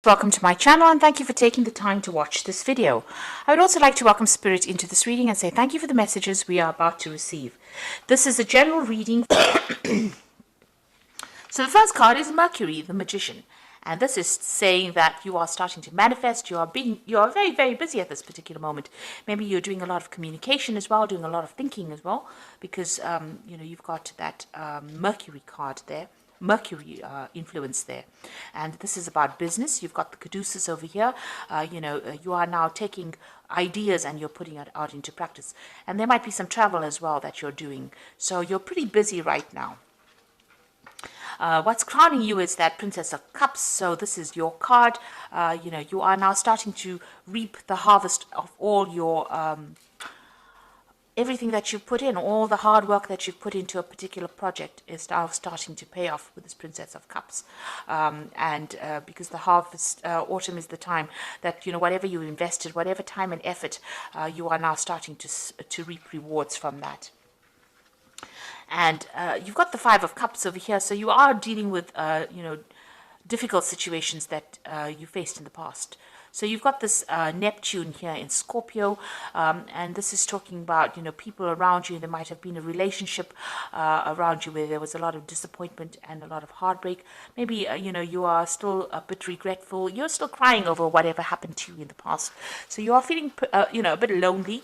Welcome to my channel and thank you for taking the time to watch this video. I would also like to welcome Spirit into this reading and say thank you for the messages we are about to receive. This is a general reading. So the first card is Mercury, the Magician. And this is saying that you are starting to manifest. You are very, very busy at this particular moment. Maybe you're doing a lot of communication as well, doing a lot of thinking as well, because you've got that Mercury card there. Mercury influence there, and this is about business. You've got the caduceus over here. You are now taking ideas and you're putting it out into practice, and there might be some travel as well that you're doing, so you're pretty busy right now. What's crowning you is that Princess of Cups. So this is your card. You are now starting to reap the harvest of all your everything that you've put in, all the hard work that you've put into a particular project is now starting to pay off with this Princess of Cups. Because the harvest, autumn is the time that, whatever you invested, whatever time and effort, you are now starting to reap rewards from that. And you've got the Five of Cups over here, so you are dealing with, difficult situations that you faced in the past. So you've got this Neptune here in Scorpio, and this is talking about, people around you. There might have been a relationship around you where there was a lot of disappointment and a lot of heartbreak. Maybe, you are still a bit regretful. You're still crying over whatever happened to you in the past. So you are feeling, a bit lonely.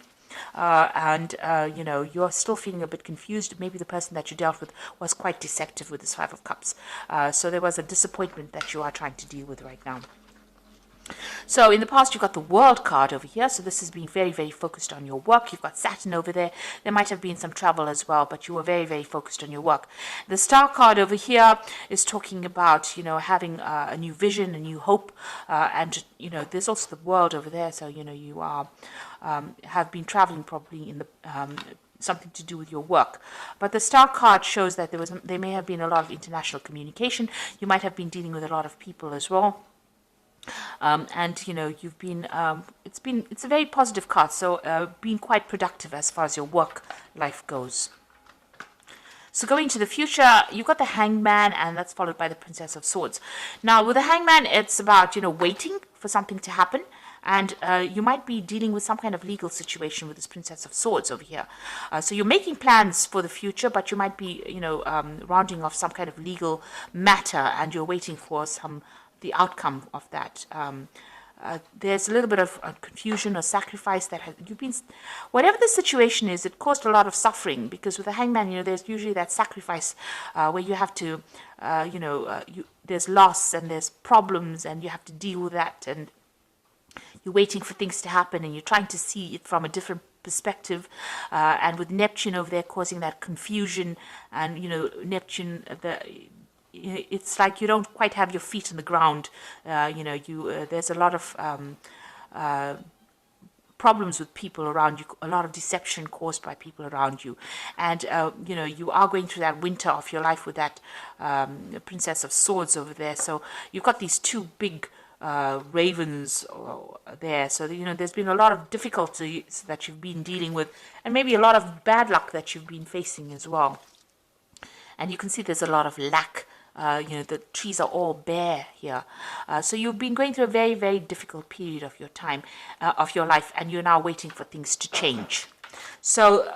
You're still feeling a bit confused. Maybe the person that you dealt with was quite deceptive with this Five of Cups. So there was a disappointment that you are trying to deal with right now. So in the past, you've got the World card over here. So this has been very, very focused on your work. You've got Saturn over there. There might have been some travel as well, but you were very, very focused on your work. The Star card over here is talking about, having a new vision, a new hope. There's also the World over there. So, you are have been traveling probably in the something to do with your work. But the Star card shows that there may have been a lot of international communication. You might have been dealing with a lot of people as well. You've been it's a very positive card, so being quite productive as far as your work life goes. So going to the future, you've got the Hangman, and that's followed by the Princess of Swords. Now with the Hangman, it's about waiting for something to happen, and you might be dealing with some kind of legal situation with this Princess of Swords over here. So you're making plans for the future, but you might be rounding off some kind of legal matter, and you're waiting for the outcome of that. There's a little bit of confusion or sacrifice that you've been, whatever the situation is, it caused a lot of suffering, because with the Hangman, there's usually that sacrifice where you have to, there's loss and there's problems and you have to deal with that, and you're waiting for things to happen and you're trying to see it from a different perspective, and with Neptune over there causing that confusion, and Neptune, it's like you don't quite have your feet on the ground. There's a lot of problems with people around you, a lot of deception caused by people around you, and you are going through that winter of your life with that Princess of Swords over there. So you've got these two big ravens there, so there's been a lot of difficulties that you've been dealing with, and maybe a lot of bad luck that you've been facing as well. And you can see there's a lot of lack. The trees are all bare here. So you've been going through a very, very difficult period of your time, of your life, and you're now waiting for things to change. So,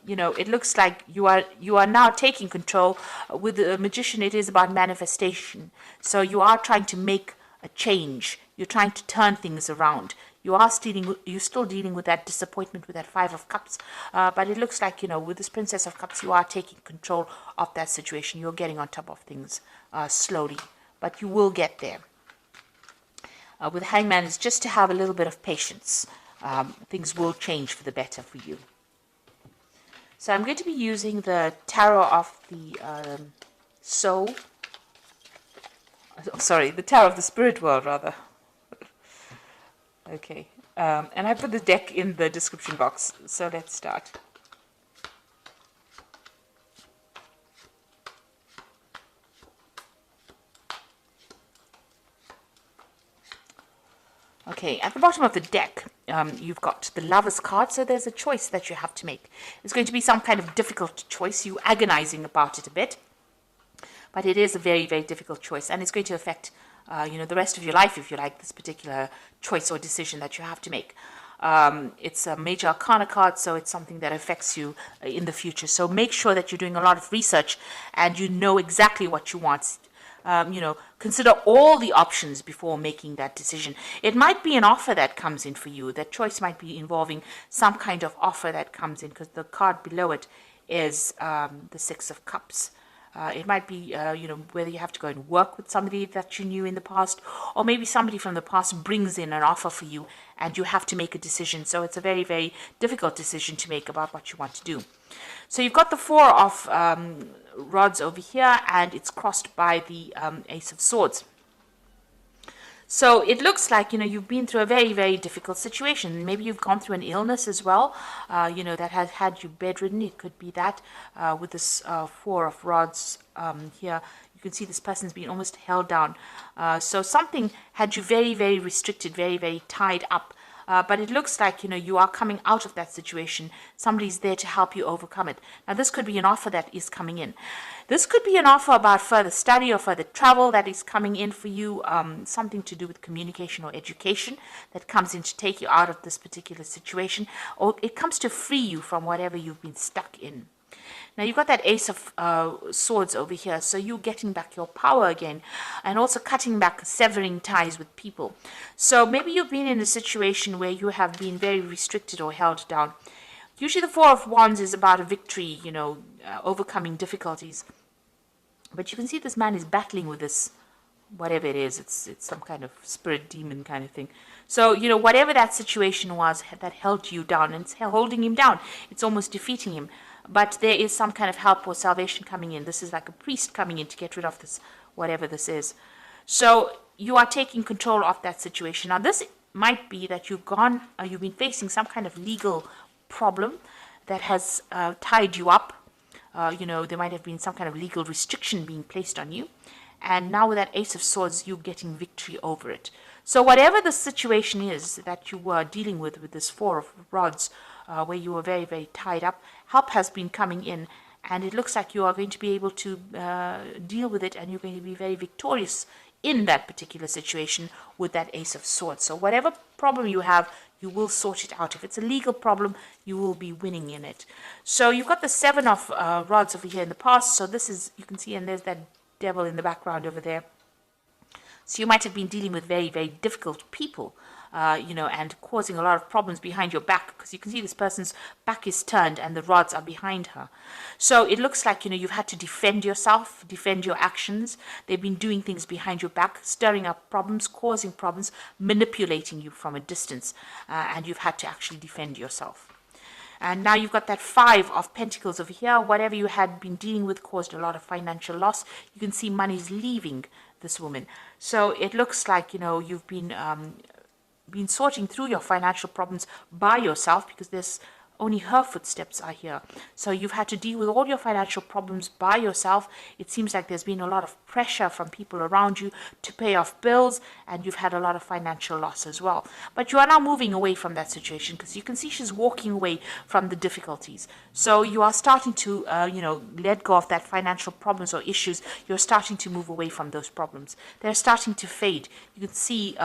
it looks like you are now taking control. With the Magician, it is about manifestation. So you are trying to make a change. You're trying to turn things around. You're still dealing with that disappointment with that Five of Cups, but it looks like, with this Princess of Cups, you are taking control of that situation. You're getting on top of things slowly, but you will get there. With Hangman, it's just to have a little bit of patience. Things will change for the better for you. So I'm going to be using the Tarot of the Soul. Sorry, the Tarot of the Spirit World, rather. Okay, and I put the deck in the description box, so let's start. Okay, at the bottom of the deck, you've got the Lover's card, so there's a choice that you have to make. It's going to be some kind of difficult choice. You're agonizing about it a bit, but it is a very, very difficult choice, and it's going to affect the rest of your life, if you like, this particular choice or decision that you have to make. It's a major arcana card, so it's something that affects you in the future. So make sure that you're doing a lot of research and you know exactly what you want. Consider all the options before making that decision. It might be an offer that comes in for you. That choice might be involving some kind of offer that comes in, because the card below it is the Six of Cups. It might be, whether you have to go and work with somebody that you knew in the past, or maybe somebody from the past brings in an offer for you and you have to make a decision. So it's a very, very difficult decision to make about what you want to do. So you've got the Four of Rods over here, and it's crossed by the Ace of Swords. So it looks like, you've been through a very, very difficult situation. Maybe you've gone through an illness as well, that has had you bedridden. It could be that with this Four of Rods here. You can see this person's been almost held down. So something had you very, very restricted, very, very tied up. But it looks like, you are coming out of that situation. Somebody's there to help you overcome it. Now, this could be an offer that is coming in. This could be an offer about further study or further travel that is coming in for you, something to do with communication or education that comes in to take you out of this particular situation, or it comes to free you from whatever you've been stuck in. Now, you've got that Ace of Swords over here, so you're getting back your power again, and also cutting back, severing ties with people. So maybe you've been in a situation where you have been very restricted or held down. Usually the Four of Wands is about a victory, overcoming difficulties. But you can see this man is battling with this, whatever it is. It's some kind of spirit demon kind of thing. So, whatever that situation was that held you down, and it's holding him down, it's almost defeating him. But there is some kind of help or salvation coming in. This is like a priest coming in to get rid of this, whatever this is. So you are taking control of that situation. Now, this might be that you've been facing some kind of legal problem that has tied you up. There might have been some kind of legal restriction being placed on you. And now with that Ace of Swords, you're getting victory over it. So whatever the situation is that you were dealing with this Four of Rods, where you were very, very tied up, help has been coming in, and it looks like you are going to be able to deal with it, and you're going to be very victorious in that particular situation with that Ace of Swords. So whatever problem you have, you will sort it out. If it's a legal problem, you will be winning in it. So you've got the Seven of Rods over here in the past. So this is, you can see, and there's that devil in the background over there. So you might have been dealing with very, very difficult people, and causing a lot of problems behind your back, because you can see this person's back is turned and the rods are behind her. So it looks like, you've had to defend yourself, defend your actions. They've been doing things behind your back, stirring up problems, causing problems, manipulating you from a distance, and you've had to actually defend yourself. And now you've got that Five of Pentacles over here. Whatever you had been dealing with caused a lot of financial loss. You can see money's leaving this woman. So it looks like, you've been sorting through your financial problems by yourself, because there's only her footsteps are here. So you've had to deal with all your financial problems by yourself. It seems like there's been a lot of pressure from people around you to pay off bills, and you've had a lot of financial loss as well. But you are now moving away from that situation, because you can see she's walking away from the difficulties. So you are starting to, let go of that financial problems or issues. You're starting to move away from those problems. They're starting to fade. You can see,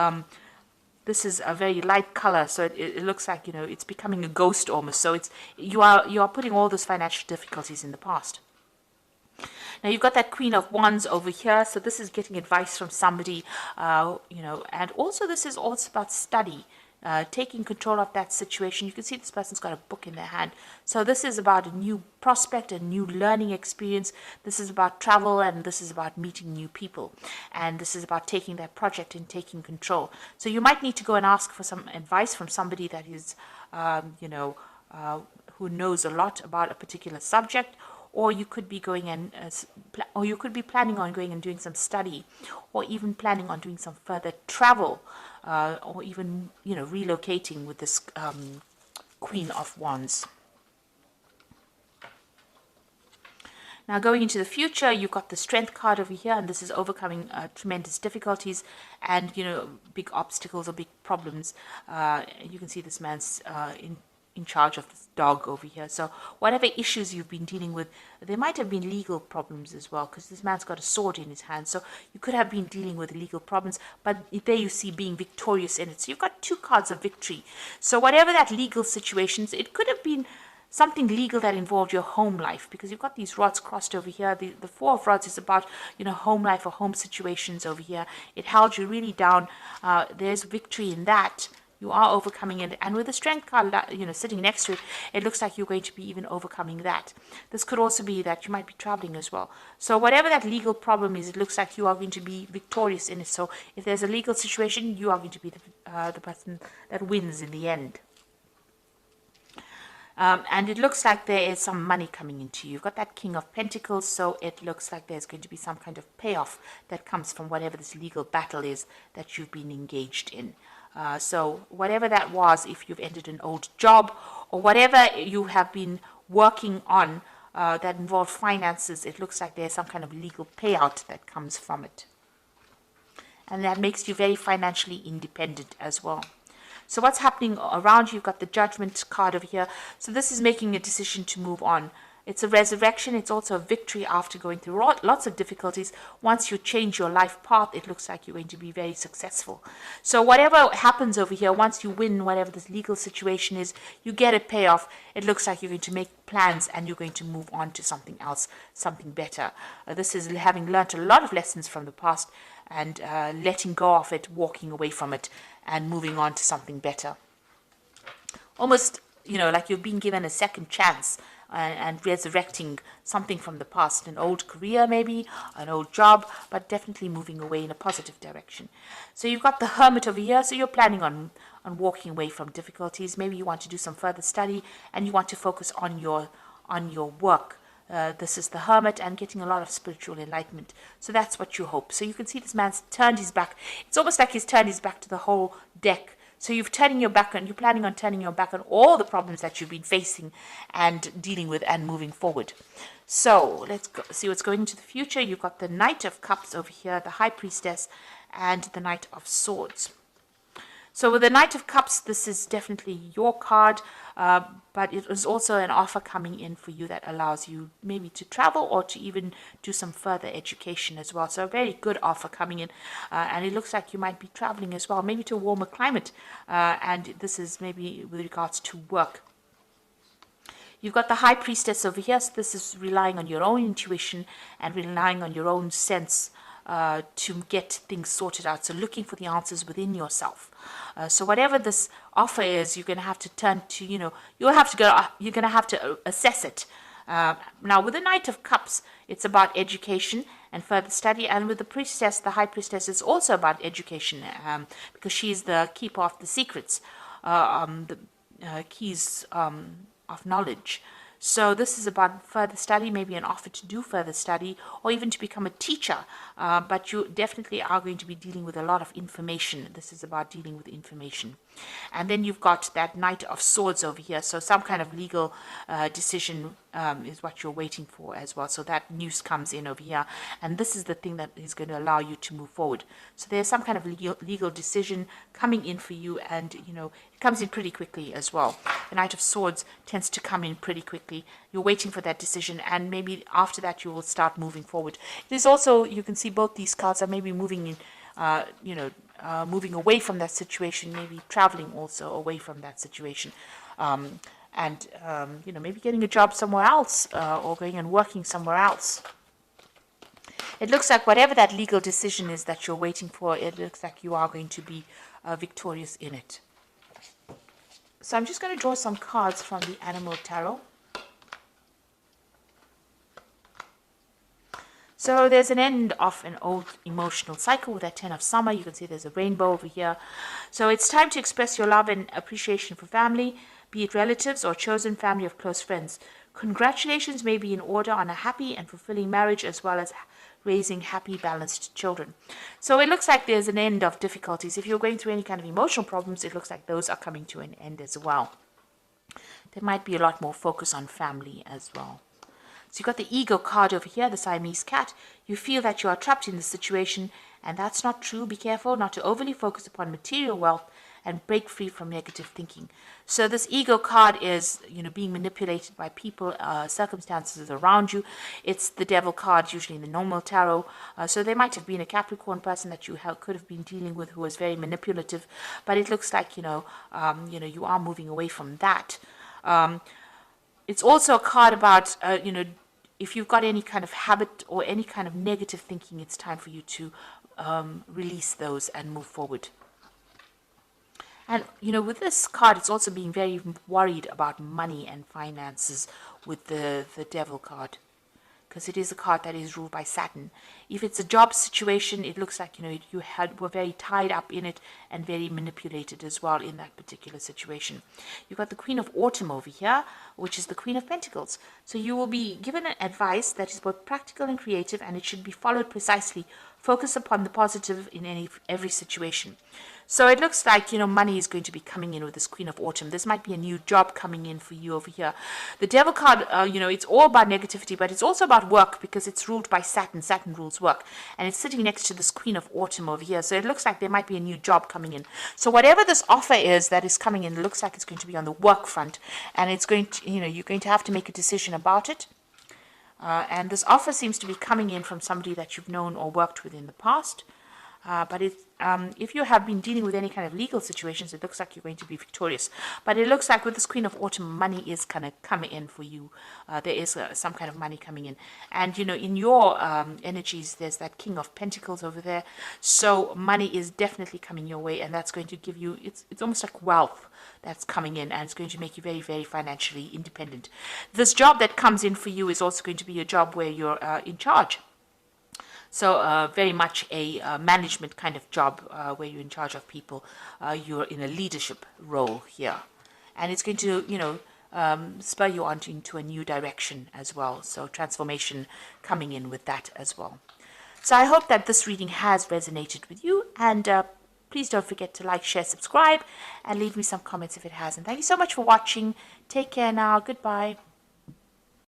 this is a very light color, so it looks like, it's becoming a ghost almost. So you are putting all those financial difficulties in the past. Now you've got that Queen of Wands over here, so this is getting advice from somebody, and also this is also about study. Taking control of that situation. You can see this person's got a book in their hand. So this is about a new prospect, a new learning experience. This is about travel, and this is about meeting new people. And this is about taking that project and taking control. So you might need to go and ask for some advice from somebody that is, who knows a lot about a particular subject. Or you could be going and, or you could be planning on going and doing some study, or even planning on doing some further travel, or even, relocating with this Queen of Wands. Now, going into the future, you've got the Strength card over here, and this is overcoming tremendous difficulties and, big obstacles or big problems. You can see this man's in charge of this dog over here. So whatever issues you've been dealing with, there might have been legal problems as well, because this man's got a sword in his hand. So you could have been dealing with legal problems, but there you see being victorious in it. So you've got 2 cards of victory. So whatever that legal situations, it could have been something legal that involved your home life, because you've got these rods crossed over here. The 4 of rods is about, home life or home situations over here. It held you really down. There's victory in that. You are overcoming it. And with the strength card, sitting next to it, it looks like you're going to be even overcoming that. This could also be that you might be traveling as well. So whatever that legal problem is, it looks like you are going to be victorious in it. So if there's a legal situation, you are going to be the person that wins in the end. And it looks like there is some money coming into you. You've got that King of Pentacles, so it looks like there's going to be some kind of payoff that comes from whatever this legal battle is that you've been engaged in. So whatever that was, if you've ended an old job or whatever you have been working on that involved finances, it looks like there's some kind of legal payout that comes from it. And that makes you very financially independent as well. So what's happening around you? You've got the Judgment card over here. So this is making a decision to move on. It's a resurrection. It's also a victory after going through lots of difficulties. Once you change your life path, it looks like you're going to be very successful. So whatever happens over here, once you win whatever this legal situation is, you get a payoff. It looks like you're going to make plans and you're going to move on to something else, something better. This is having learned a lot of lessons from the past and letting go of it, walking away from it, and moving on to something better. Almost, like you've been given a second chance and resurrecting something from the past, an old career maybe, an old job, but definitely moving away in a positive direction. So you've got the Hermit over here, so you're planning on walking away from difficulties. Maybe you want to do some further study and you want to focus on your work. This is the Hermit and getting a lot of spiritual enlightenment. So that's what you hope. So you can see this man's turned his back. It's almost like he's turned his back to the whole deck. So you're planning on turning your back on all the problems that you've been facing and dealing with and moving forward. So let's see what's going into the future. You've got the Knight of Cups over here, the High Priestess, and the Knight of Swords. So with the Knight of Cups, this is definitely your card, but it is also an offer coming in for you that allows you maybe to travel or to even do some further education as well. So a very good offer coming in, and it looks like you might be traveling as well, maybe to a warmer climate, and this is maybe with regards to work. You've got the High Priestess over here, so this is relying on your own intuition and relying on your own sense to get things sorted out. So looking for the answers within yourself. So whatever this offer is, you're going to have to turn to, you're going to have to assess it. Now with the Knight of Cups, it's about education and further study. And with the Priestess, the High Priestess, is also about education because she's the keeper of the secrets, the keys of knowledge. So this is about further study, maybe an offer to do further study or even to become a teacher. But you definitely are going to be dealing with a lot of information. This is about dealing with information. And then you've got that Knight of Swords over here. So some kind of legal decision is what you're waiting for as well. So that news comes in over here. And this is the thing that is going to allow you to move forward. So there's some kind of legal decision coming in for you. And, it comes in pretty quickly as well. The Knight of Swords tends to come in pretty quickly. You're waiting for that decision. And maybe after that, you will start moving forward. There's also, you can see both these cards are maybe moving in, moving away from that situation, maybe traveling also away from that situation. Maybe getting a job somewhere else or going and working somewhere else. It looks like whatever that legal decision is that you're waiting for, it looks like you are going to be victorious in it. So I'm just going to draw some cards from the Animal Tarot. So there's an end of an old emotional cycle with that 10 of Summer. You can see there's a rainbow over here. So it's time to express your love and appreciation for family, be it relatives or chosen family of close friends. Congratulations may be in order on a happy and fulfilling marriage as well as raising happy, balanced children. So it looks like there's an end of difficulties. If you're going through any kind of emotional problems, it looks like those are coming to an end as well. There might be a lot more focus on family as well. So you've got the Ego card over here, the Siamese cat. You feel that you are trapped in this situation, and that's not true. Be careful not to overly focus upon material wealth and break free from negative thinking. So this ego card is, being manipulated by people, circumstances around you. It's the devil card, usually in the normal tarot. So there might have been a Capricorn person that you could have been dealing with who was very manipulative, but it looks like, you are moving away from that. It's also a card about, if you've got any kind of habit or any kind of negative thinking, it's time for you to release those and move forward. And, with this card, it's also being very worried about money and finances with the devil card, because it is a card that is ruled by Saturn. If it's a job situation, it looks like, you were very tied up in it and very manipulated as well in that particular situation. You've got the Queen of Autumn over here, which is the Queen of Pentacles. So you will be given an advice that is both practical and creative, and it should be followed precisely. Focus upon the positive in every situation. So it looks like, money is going to be coming in with this Queen of Autumn. This might be a new job coming in for you over here. The Devil card, it's all about negativity, but it's also about work because it's ruled by Saturn. Saturn rules work. And it's sitting next to this Queen of Autumn over here. So it looks like there might be a new job coming in. So whatever this offer is that is coming in, it looks like it's going to be on the work front. And it's going to, you're going to have to make a decision about it. And this offer seems to be coming in from somebody that you've known or worked with in the past. But if you have been dealing with any kind of legal situations, it looks like you're going to be victorious. But it looks like with this Queen of Autumn, money is kind of coming in for you. There is some kind of money coming in. And, in your energies, there's that King of Pentacles over there. So money is definitely coming your way, and that's going to give you, it's almost like wealth that's coming in, and it's going to make you very, very financially independent. This job that comes in for you is also going to be a job where you're in charge. So very much a management kind of job where you're in charge of people. You're in a leadership role here. And it's going to, spur you on into a new direction as well. So transformation coming in with that as well. So I hope that this reading has resonated with you. And please don't forget to like, share, subscribe, and leave me some comments if it hasn't. Thank you so much for watching. Take care now. Goodbye.